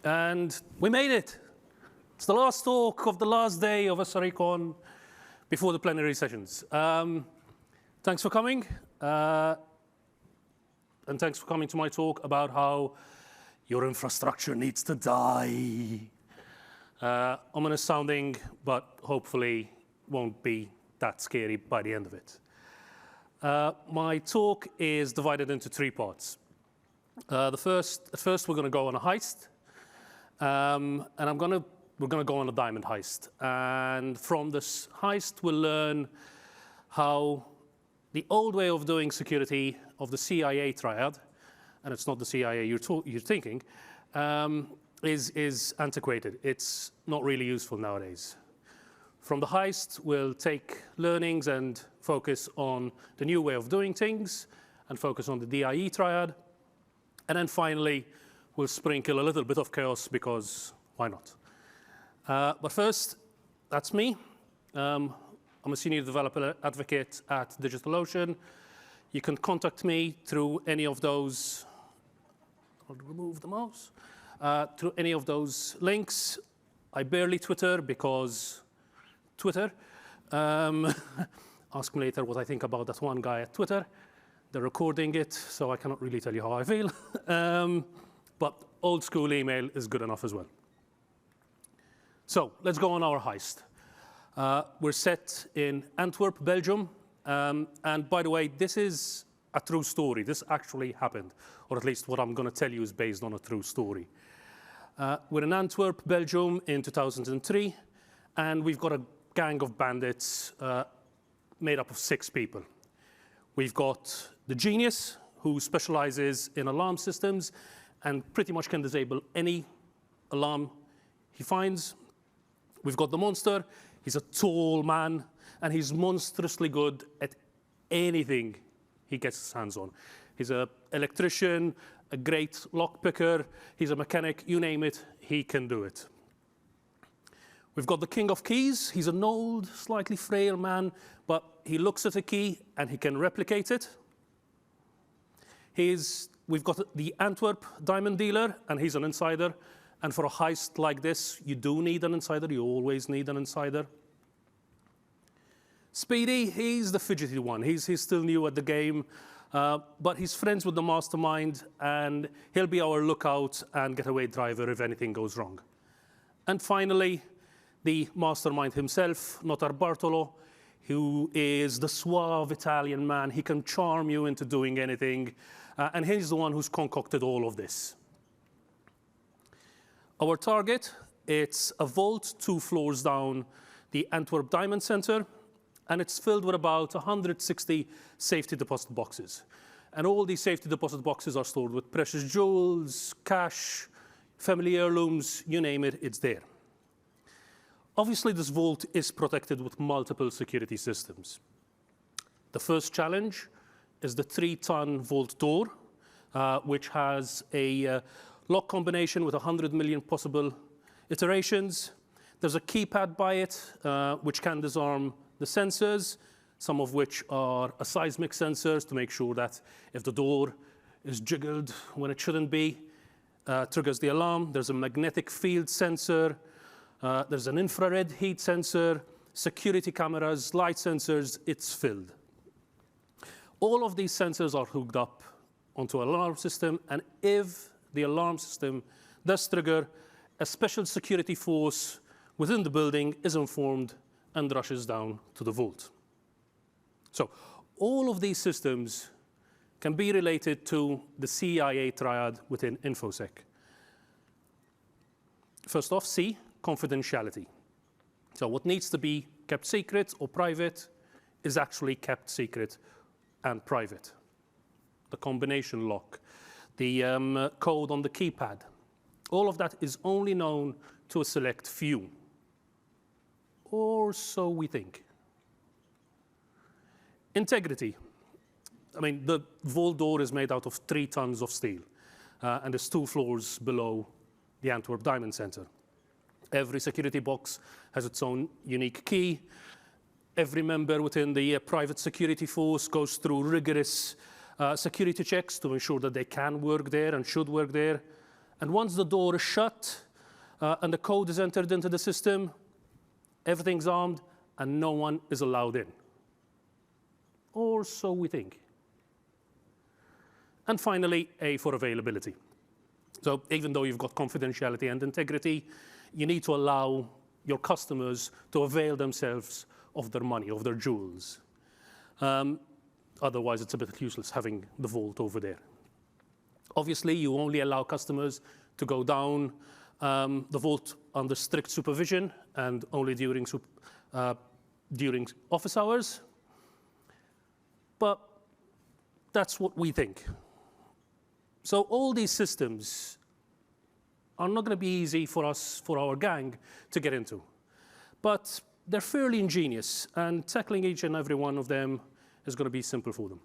And we made it. It's the last talk of the last day of SREcon before the plenary sessions. Thanks for coming. And thanks for coming to my talk about how your infrastructure needs to die. Ominous sounding, but hopefully won't be that scary by the end of it. My talk is divided into three parts. At first, we're going to go on a heist. And we're going to go on a diamond heist. And from this heist, we'll learn how the old way of doing security of the CIA triad, and it's not the CIA you're thinking, is antiquated. It's not really useful nowadays. From the heist, we'll take learnings and focus on the new way of doing things and focus on the D.I.E triad. And then finally, we'll sprinkle a little bit of chaos because why not? But first, that's me. I'm a senior developer advocate at DigitalOcean. You can contact me through any of those. I'll remove the mouse. Through any of those links. I barely Twitter because Twitter. Ask me later what I think about that one guy at Twitter. They're recording it, so I cannot really tell you how I feel. But old school email is good enough as well. So let's go on our heist. We're set in Antwerp, Belgium. And by the way, this is a true story. This actually happened, or at least what I'm going to tell you is based on a true story. We're in Antwerp, Belgium in 2003. And we've got a gang of bandits made up of 6 people. We've got the genius, who specializes in alarm systems and pretty much can disable any alarm he finds. We've got the monster. He's a tall man, and he's monstrously good at anything he gets his hands on. He's an electrician, a great lockpicker. He's a mechanic. You name it, he can do it. We've got the king of keys. He's an old, slightly frail man, but he looks at a key, and he can replicate it. We've got the Antwerp diamond dealer, and he's an insider. And for a heist like this, you do need an insider. You always need an insider. Speedy, he's the fidgety one. He's still new at the game, but he's friends with the mastermind, and he'll be our lookout and getaway driver if anything goes wrong. And finally, the mastermind himself, Notar Bartolo, who is the suave Italian man. He can charm you into doing anything, and he's the one who's concocted all of this. Our target, it's a vault 2 floors down the Antwerp Diamond Center, and it's filled with about 160 safety deposit boxes. And all these safety deposit boxes are stored with precious jewels, cash, family heirlooms, you name it, it's there. Obviously, this vault is protected with multiple security systems. The first challenge is the 3-ton vault door, which has a lock combination with 100 million possible iterations. There's a keypad by it, which can disarm the sensors, some of which are seismic sensors to make sure that if the door is jiggled when it shouldn't be, triggers the alarm. There's a magnetic field sensor. There's an infrared heat sensor, security cameras, light sensors. It's filled. All of these sensors are hooked up onto an alarm system, and if the alarm system does trigger, a special security force within the building is informed and rushes down to the vault. So all of these systems can be related to the CIA triad within InfoSec. First off, C, confidentiality. So what needs to be kept secret or private is actually kept secret and private. The combination lock, the code on the keypad, all of that is only known to a select few. Or so we think. Integrity. I mean, the vault door is made out of 3 tons of steel, and there's 2 floors below the Antwerp Diamond Center. Every security box has its own unique key. Every member within the private security force goes through rigorous security checks to ensure that they can work there and should work there. And once the door is shut and the code is entered into the system, everything's armed and no one is allowed in. Or so we think. And finally, A for availability. So even though you've got confidentiality and integrity, you need to allow your customers to avail themselves of their money, of their jewels. Otherwise, it's a bit useless having the vault over there. Obviously, you only allow customers to go down the vault under strict supervision and only during office hours. But that's what we think. So all these systems are not going to be easy for us, for our gang, to get into. But they're fairly ingenious, and tackling each and every one of them is going to be simple for them.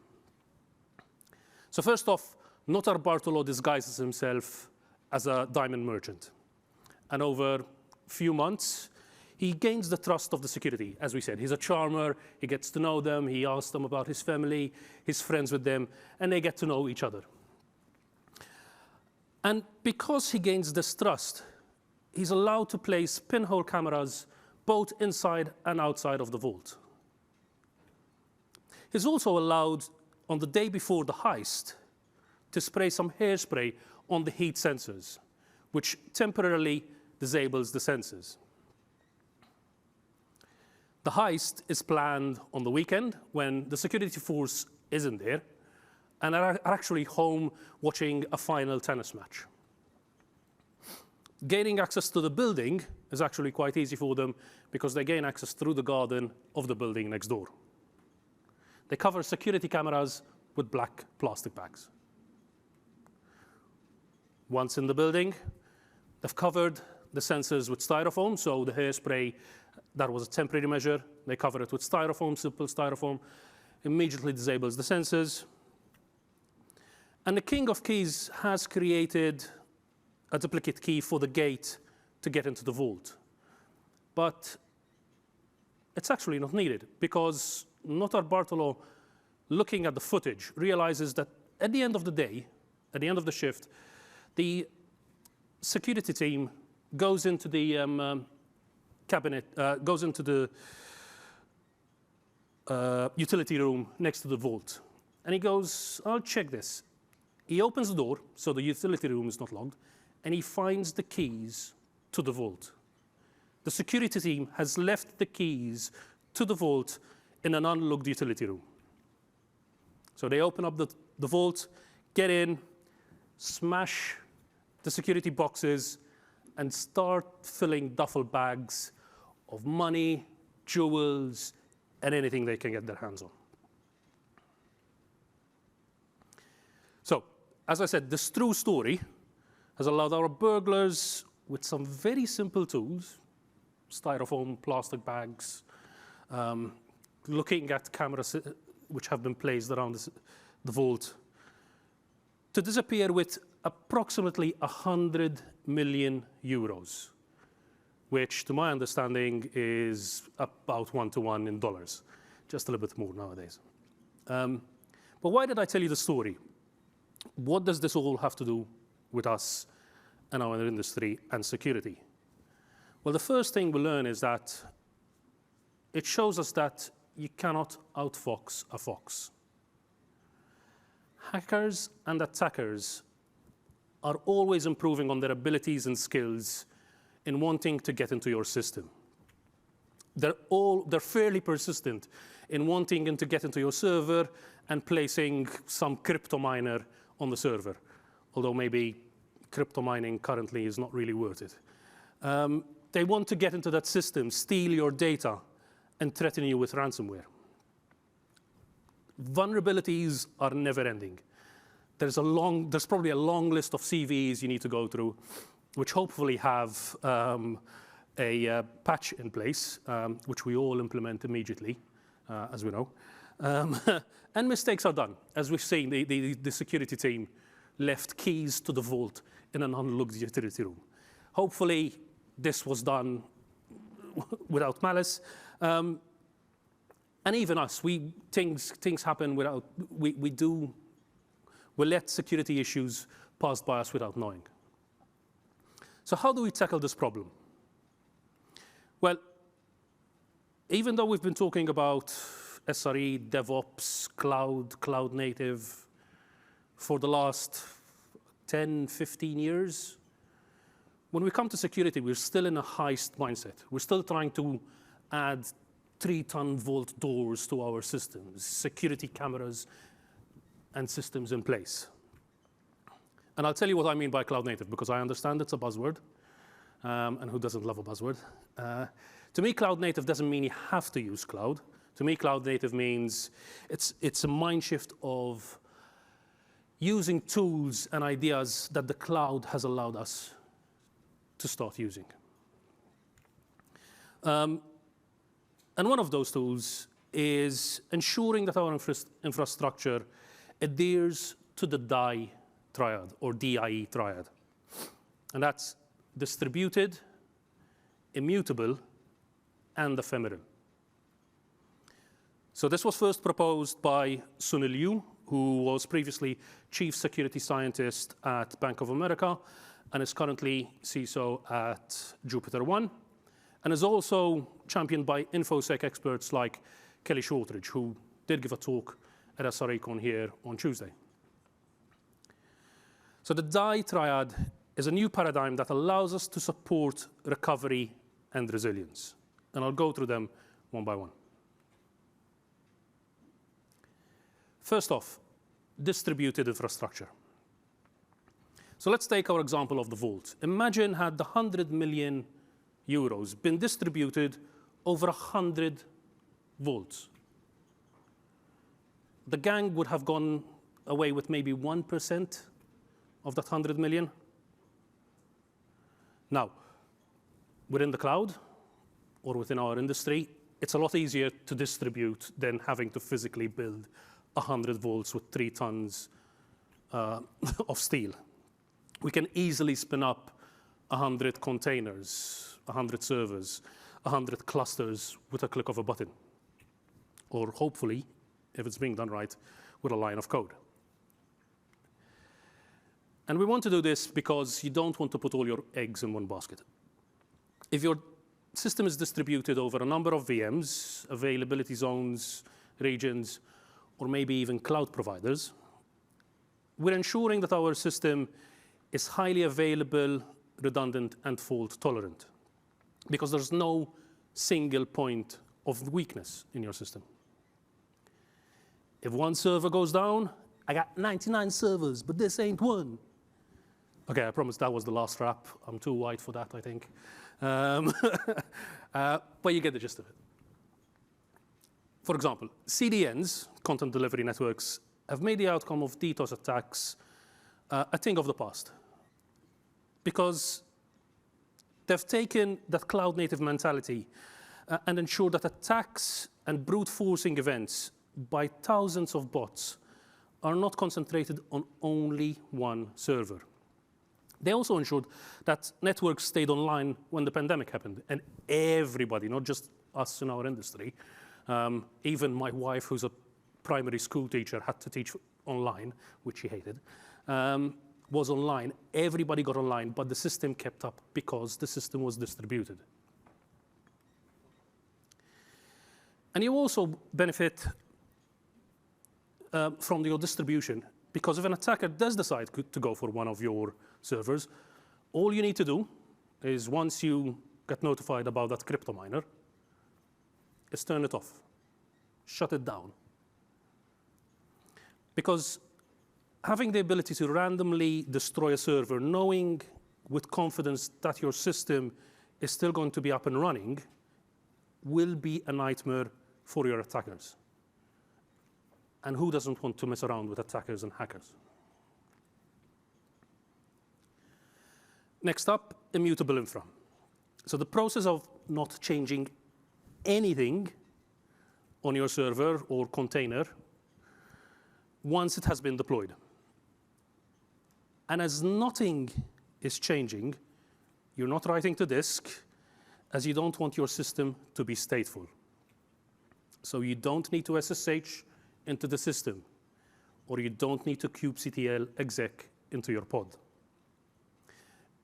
So first off, Notarbartolo disguises himself as a diamond merchant. And over a few months, he gains the trust of the security. As we said, he's a charmer, he gets to know them, he asks them about his family, he's friends with them, and they get to know each other. And because he gains this trust, he's allowed to place pinhole cameras both inside and outside of the vault. He's also allowed, on the day before the heist, to spray some hairspray on the heat sensors, which temporarily disables the sensors. The heist is planned on the weekend when the security force isn't there and are actually home watching a final tennis match. Gaining access to the building is actually quite easy for them because they gain access through the garden of the building next door. They cover security cameras with black plastic bags. Once in the building, they've covered the sensors with styrofoam, so the hairspray, that was a temporary measure. They cover it with styrofoam, simple styrofoam, immediately disables the sensors. And the King of Keys has created a duplicate key for the gate to get into the vault. But it's actually not needed because Notarbartolo, looking at the footage, realizes that at the end of the day, at the end of the shift, the security team goes into the cabinet, goes into the utility room next to the vault. And he goes, I'll check this. He opens the door, so the utility room is not locked, and he finds the keys to the vault. The security team has left the keys to the vault in an unlocked utility room. So they open up the vault, get in, smash the security boxes, and start filling duffel bags of money, jewels, and anything they can get their hands on. So, as I said, this true story has allowed our burglars, with some very simple tools, styrofoam, plastic bags, looking at cameras which have been placed around the vault, to disappear with approximately 100 million euros, which, to my understanding, is about 1-to-1 in dollars, just a little bit more nowadays. But why did I tell you the story? What does this all have to do with us and our industry and security? Well, the first thing we learn is that it shows us that you cannot outfox a fox. Hackers and attackers are always improving on their abilities and skills in wanting to get into your system. They're fairly persistent in wanting to get into your server and placing some crypto miner on the server, although maybe crypto mining currently is not really worth it. They want to get into that system, steal your data, and threaten you with ransomware. Vulnerabilities are never ending. There's probably a long list of CVEs you need to go through, which hopefully have a patch in place, which we all implement immediately, as we know. And mistakes are done. As we've seen, the security team left keys to the vault in an unlocked utility room. Hopefully, this was done without malice. And even us, things happen without, we let security issues pass by us without knowing. So how do we tackle this problem? Well, even though we've been talking about SRE, DevOps, cloud native for the last 10, 15 years, when we come to security, we're still in a heist mindset. We're still trying to add 3-ton vault doors to our systems, security cameras, and systems in place. And I'll tell you what I mean by cloud native, because I understand it's a buzzword, and who doesn't love a buzzword? To me, cloud native doesn't mean you have to use cloud. To me, cloud native means it's a mind shift of using tools and ideas that the cloud has allowed us to start using. And one of those tools is ensuring that our infrastructure adheres to the D.I.E triad, or D.I.E triad. And that's distributed, immutable, and ephemeral. So this was first proposed by Sunil Liu, who was previously chief security scientist at Bank of America and is currently CISO at JupyterOne, and is also championed by InfoSec experts like Kelly Shortridge, who did give a talk at SREcon here on Tuesday. So the D.I.E triad is a new paradigm that allows us to support recovery and resilience. And I'll go through them one by one. First off, distributed infrastructure. So let's take our example of the vault. Imagine had the 100 million euros been distributed over 100 vaults. The gang would have gone away with maybe 1% of that 100 million. Now, within the cloud or within our industry, it's a lot easier to distribute than having to physically build 100 vaults with 3 tons of steel. We can easily spin up 100 containers, 100 servers, 100 clusters with a click of a button. Or hopefully, if it's being done right, with a line of code. And we want to do this because you don't want to put all your eggs in one basket. If your system is distributed over a number of VMs, availability zones, regions, or maybe even cloud providers, we're ensuring that our system is highly available, redundant, and fault tolerant, because there's no single point of weakness in your system. If one server goes down, I got 99 servers, but this ain't one. Okay, I promise that was the last rap. I'm too white for that, I think. But you get the gist of it. For example, CDNs, content delivery networks, have made the outcome of DDoS attacks a thing of the past, because they've taken that cloud-native mentality and ensured that attacks and brute forcing events by thousands of bots are not concentrated on only one server. They also ensured that networks stayed online when the pandemic happened, and everybody, not just us in our industry, even my wife, who's a primary school teacher, had to teach online, which she hated, was online. Everybody got online, but the system kept up because the system was distributed. And you also benefit from your distribution, because if an attacker does decide to go for one of your servers, all you need to do is, once you get notified about that crypto miner, is turn it off, shut it down. Because having the ability to randomly destroy a server, knowing with confidence that your system is still going to be up and running, will be a nightmare for your attackers. And who doesn't want to mess around with attackers and hackers? Next up, immutable infra. So the process of not changing anything on your server or container once it has been deployed. And as nothing is changing, you're not writing to disk, as you don't want your system to be stateful. So you don't need to SSH into the system, or you don't need to kubectl exec into your pod.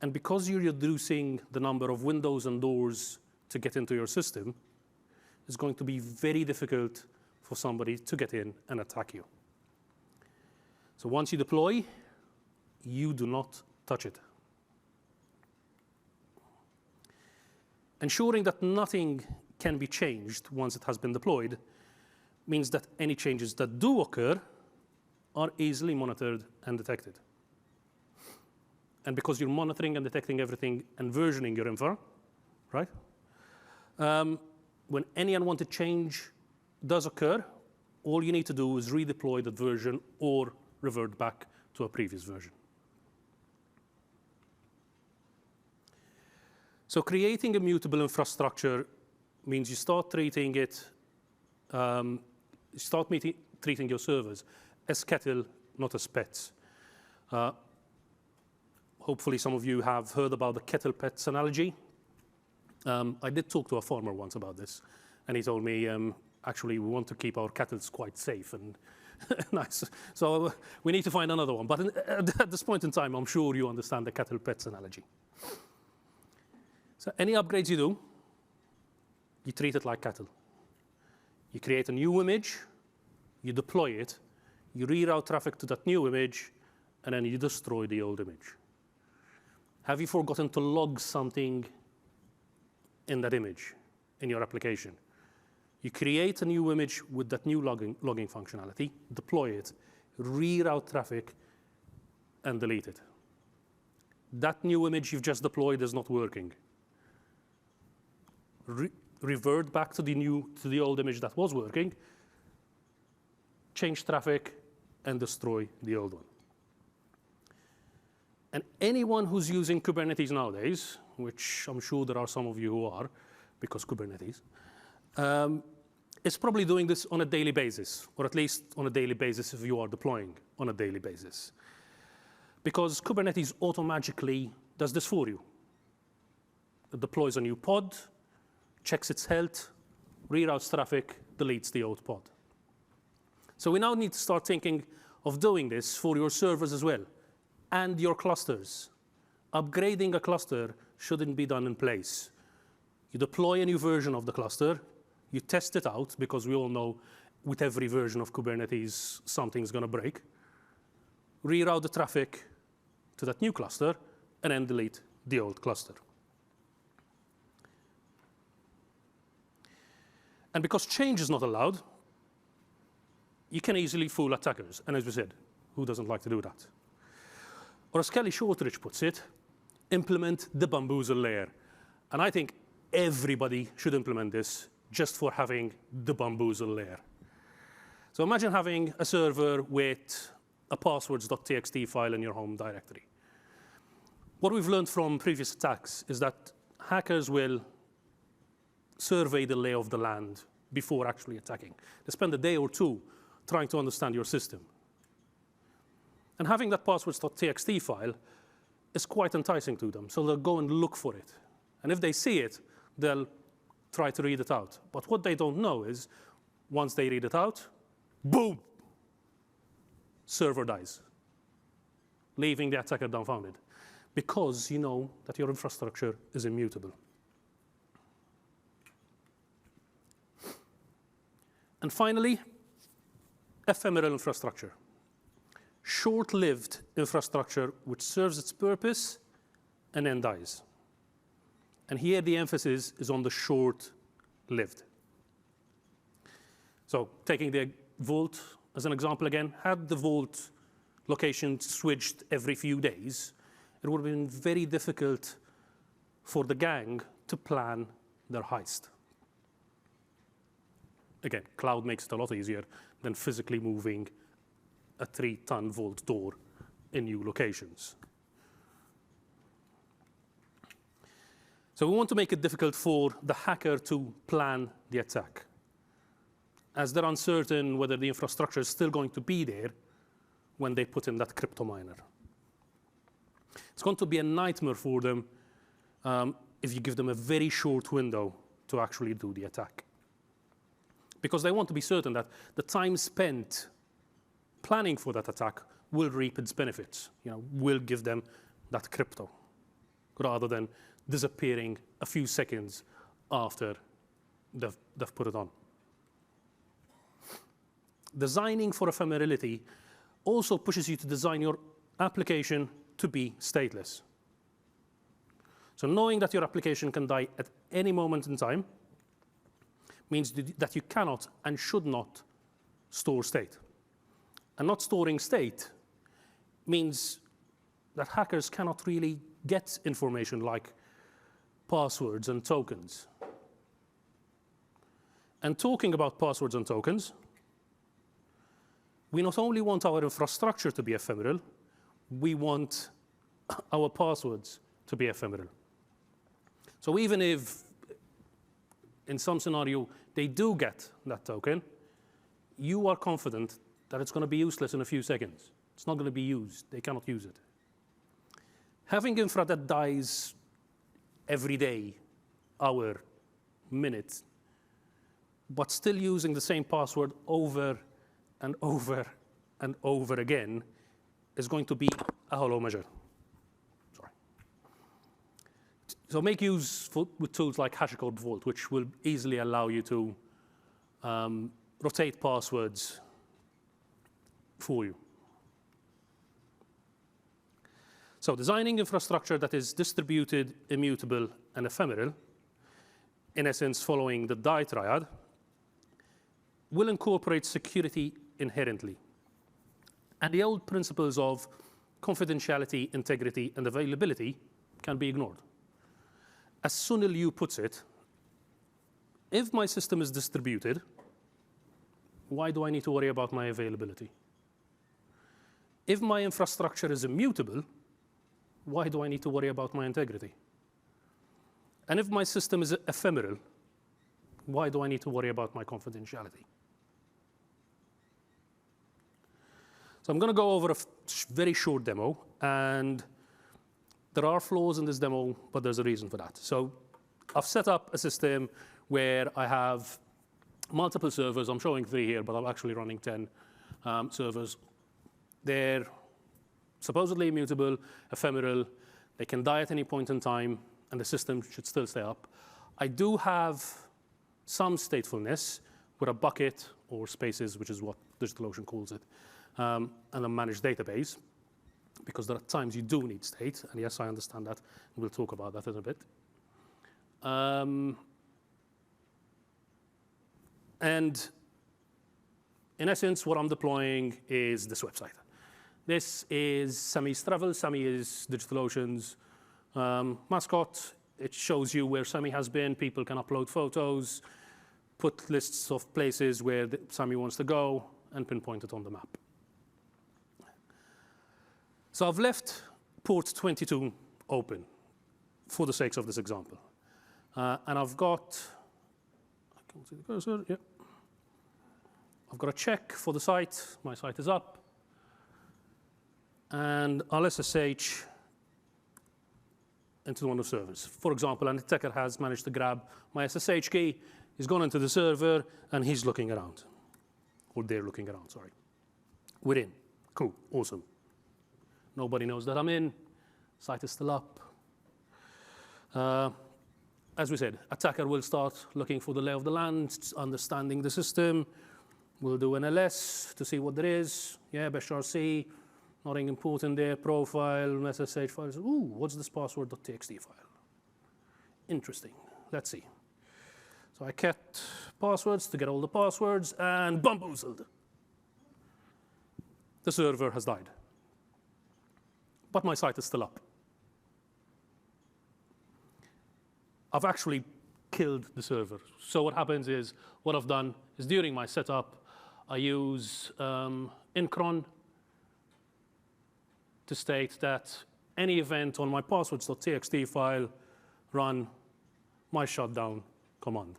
And because you're reducing the number of windows and doors to get into your system, it's going to be very difficult for somebody to get in and attack you. So once you deploy, you do not touch it. Ensuring that nothing can be changed once it has been deployed means that any changes that do occur are easily monitored and detected. And because you're monitoring and detecting everything and versioning your infra, right? When any unwanted change does occur, all you need to do is redeploy that version or revert back to a previous version. So creating immutable infrastructure means you start treating it, treating your servers as cattle, not as pets. Hopefully some of you have heard about the kettle pets analogy. I did talk to a farmer once about this, and he told me, actually, we want to keep our cattle quite safe and nice. So we need to find another one. But at this point in time, I'm sure you understand the cattle pets analogy. So any upgrades you do, you treat it like cattle. You create a new image, you deploy it, you reroute traffic to that new image, and then you destroy the old image. Have you forgotten to log something in that image in your application? You create a new image with that new logging functionality, deploy it, reroute traffic, and delete it. That new image you've just deployed is not working. Revert back to the old image that was working, change traffic, and destroy the old one. And anyone who's using Kubernetes nowadays, which I'm sure there are some of you who are, because Kubernetes, is probably doing this on a daily basis, or at least on a daily basis if you are deploying on a daily basis. Because Kubernetes automatically does this for you. It deploys a new pod, checks its health, reroutes traffic, deletes the old pod. So we now need to start thinking of doing this for your servers as well, and your clusters. Upgrading a cluster shouldn't be done in place. You deploy a new version of the cluster, you test it out, because we all know with every version of Kubernetes, something's going to break. Reroute the traffic to that new cluster, and then delete the old cluster. And because change is not allowed, you can easily fool attackers. And as we said, who doesn't like to do that? Or as Kelly Shortridge puts it, implement the bamboozle layer. And I think everybody should implement this just for having the bamboozle layer. So imagine having a server with a passwords.txt file in your home directory. What we've learned from previous attacks is that hackers will survey the lay of the land before actually attacking. They spend a day or two trying to understand your system. And having that passwords.txt file is quite enticing to them, so they'll go and look for it. And if they see it, they'll try to read it out. But what they don't know is, once they read it out, boom, server dies, leaving the attacker dumbfounded, because you know that your infrastructure is immutable. And finally, ephemeral infrastructure. Short-lived infrastructure which serves its purpose and then dies. And here the emphasis is on the short-lived. So taking the vault as an example again, had the vault location switched every few days, it would have been very difficult for the gang to plan their heist. Again, cloud makes it a lot easier than physically moving a 3-ton vault door in new locations. So we want to make it difficult for the hacker to plan the attack, as they're uncertain whether the infrastructure is still going to be there when they put in that crypto miner. It's going to be a nightmare for them if you give them a very short window to actually do the attack, because they want to be certain that the time spent planning for that attack will reap its benefits, will give them that crypto. rather than disappearing a few seconds after they've put it on. Designing for ephemerality also pushes you to design your application to be stateless. So knowing that your application can die at any moment in time means that you cannot and should not store state. And not storing state means that hackers cannot really get information like passwords and tokens. And talking about passwords and tokens, we not only want our infrastructure to be ephemeral, we want our passwords to be ephemeral. So even if, in some scenario, they do get that token, you are confident that it's going to be useless in a few seconds. It's not going to be used. They cannot use it. Having infra that dies every day, hour, minute, but still using the same password over and over and over again is going to be a hollow measure. Sorry. So make use with tools like HashiCorp Vault, which will easily allow you to rotate passwords for you. So designing infrastructure that is distributed, immutable, and ephemeral, in essence following the D.I.E triad, will incorporate security inherently. And the old principles of confidentiality, integrity, and availability can be ignored. As Sunil Yu puts it, if my system is distributed, why do I need to worry about my availability? If my infrastructure is immutable, why do I need to worry about my integrity? And if my system is ephemeral, why do I need to worry about my confidentiality? So I'm going to go over a very short demo, and there are flaws in this demo, but there's a reason for that. So I've set up a system where I have multiple servers. I'm showing 3 here, but I'm actually running 10 servers. They're supposedly immutable, ephemeral. They can die at any point in time, and the system should still stay up. I do have some statefulness with a bucket or spaces, which is what DigitalOcean calls it, and a managed database, because there are times you do need state. And yes, I understand that. We'll talk about that in a bit. And in essence, what I'm deploying is this website. This is Sami's travel. Sami is DigitalOcean's mascot. It shows you where Sami has been. People can upload photos, put lists of places where Sami wants to go, and pinpoint it on the map. So I've left port 22 open for the sakes of this example. And I've got, I can't see the cursor, yeah. I've got a check for the site. My site is up. And I'll SSH into one of the servers. For example, an attacker has managed to grab my SSH key. He's gone into the server, and he's looking around. Or they're looking around, sorry. We're in. Cool, awesome. Nobody knows that I'm in. Site is still up. As we said, attacker will start looking for the lay of the land, understanding the system. We'll do an LS to see what there is. Yeah, BashRC. Nothing important there. Profile, SSH files. Ooh, what's this password.txt file? Interesting. Let's see. So I kept passwords to get all the passwords, and bamboozled. The server has died. But my site is still up. I've actually killed the server. So what happens is, what I've done is during my setup, I use incron to state that any event on my passwords.txt file run my shutdown command.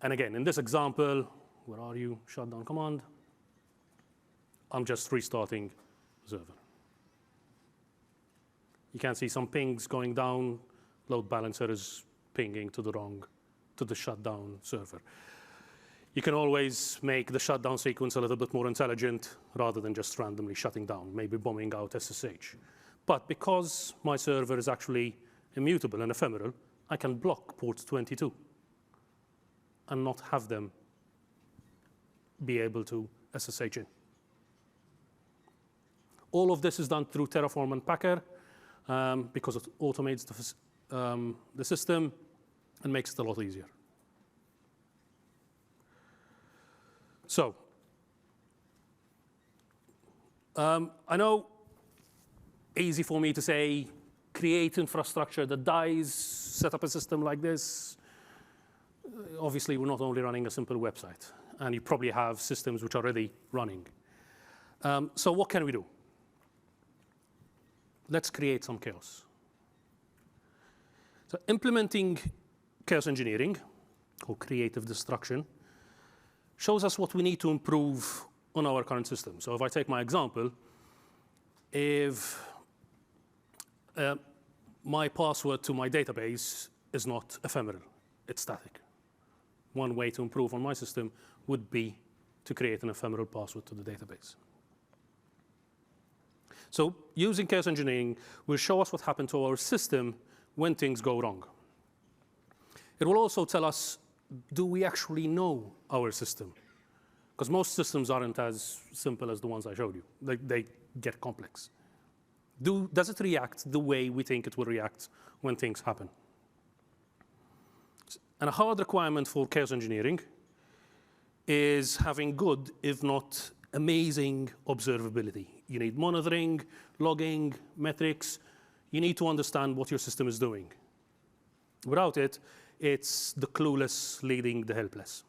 And again, in this example, where are you? Shutdown command. I'm just restarting the server. You can see some pings going down. Load balancer is pinging to the shutdown server. You can always make the shutdown sequence a little bit more intelligent rather than just randomly shutting down, maybe bombing out SSH. But because my server is actually immutable and ephemeral, I can block port 22 and not have them be able to SSH in. All of this is done through Terraform and Packer because it automates the system and makes it a lot easier. So I know easy for me to say, create infrastructure that dies, set up a system like this. Obviously, we're not only running a simple website, and you probably have systems which are already running. So what can we do? Let's create some chaos. So implementing chaos engineering, or creative destruction, shows us what we need to improve on our current system. So if I take my example, if my password to my database is not ephemeral, it's static. One way to improve on my system would be to create an ephemeral password to the database. So using chaos engineering will show us what happened to our system when things go wrong. It will also tell us, do we actually know our system? Because most systems aren't as simple as the ones I showed you. They get complex. Does it react the way we think it will react when things happen? And a hard requirement for chaos engineering is having good, if not amazing, observability. You need monitoring, logging, metrics. You need to understand what your system is doing. Without it, it's the clueless leading the helpless.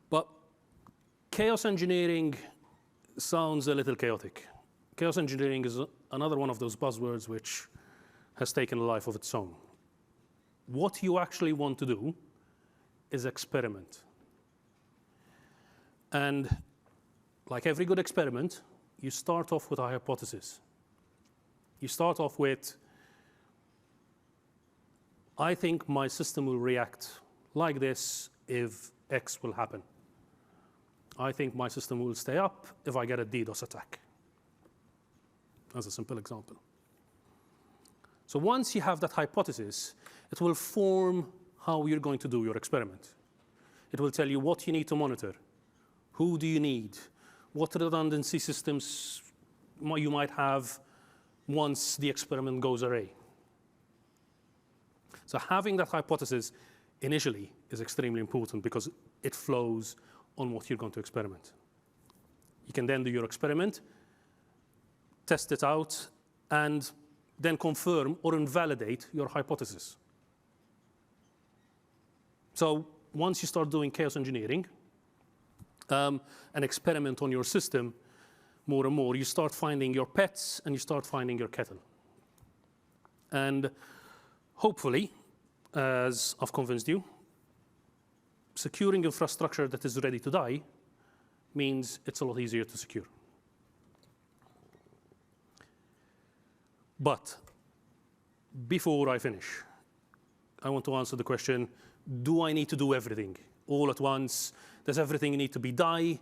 But chaos engineering sounds a little chaotic. Chaos engineering is another one of those buzzwords which has taken a life of its own. What you actually want to do is experiment. And like every good experiment, you start off with a hypothesis. You start off with, I think my system will react like this if X will happen. I think my system will stay up if I get a DDoS attack, as a simple example. So once you have that hypothesis, it will form how you're going to do your experiment. It will tell you what you need to monitor, who do you need, what redundancy systems you might have once the experiment goes awry. So having that hypothesis initially is extremely important because it flows on what you're going to experiment. You can then do your experiment, test it out, and then confirm or invalidate your hypothesis. So once you start doing chaos engineering, and experiment on your system more and more, you start finding your pets and you start finding your kettle. And hopefully, as I've convinced you, securing infrastructure that is ready to die means it's a lot easier to secure. But before I finish, I want to answer the question, do I need to do everything all at once? Does everything need to be DI?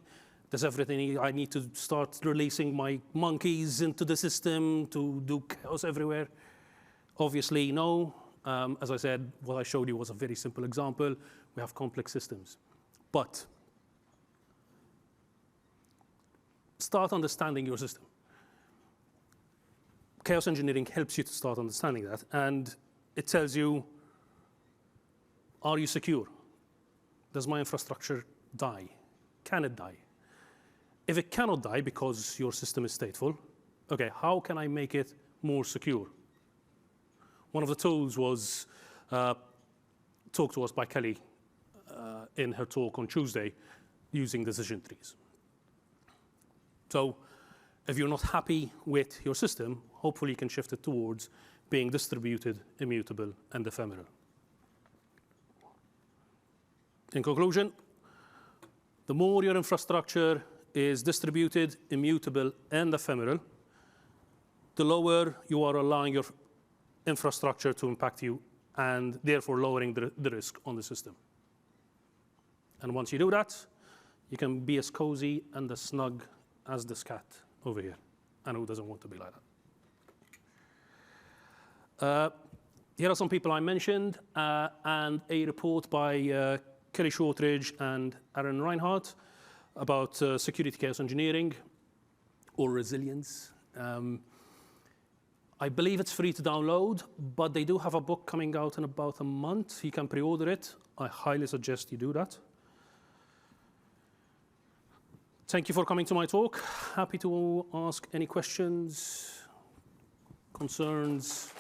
Does everything I need to start releasing my monkeys into the system to do chaos everywhere? Obviously, no. As I said, what I showed you was a very simple example. We have complex systems. But start understanding your system. Chaos engineering helps you to start understanding that. And it tells you, are you secure? Does my infrastructure die? Can it die? If it cannot die because your system is stateful, okay, how can I make it more secure? One of the tools was talked to us by Kelly in her talk on Tuesday using decision trees. So if you're not happy with your system, hopefully you can shift it towards being distributed, immutable, and ephemeral. In conclusion, the more your infrastructure is distributed, immutable, and ephemeral, the lower you are allowing your infrastructure to impact you, and therefore lowering the risk on the system. And once you do that, you can be as cozy and as snug as this cat over here. And who doesn't want to be like that? Here are some people I mentioned, and a report by Kelly Shortridge and Aaron Reinhardt about security chaos engineering or resilience. I believe it's free to download, but they do have a book coming out in about a month. You can pre-order it. I highly suggest you do that. Thank you for coming to my talk. Happy to ask any questions, concerns.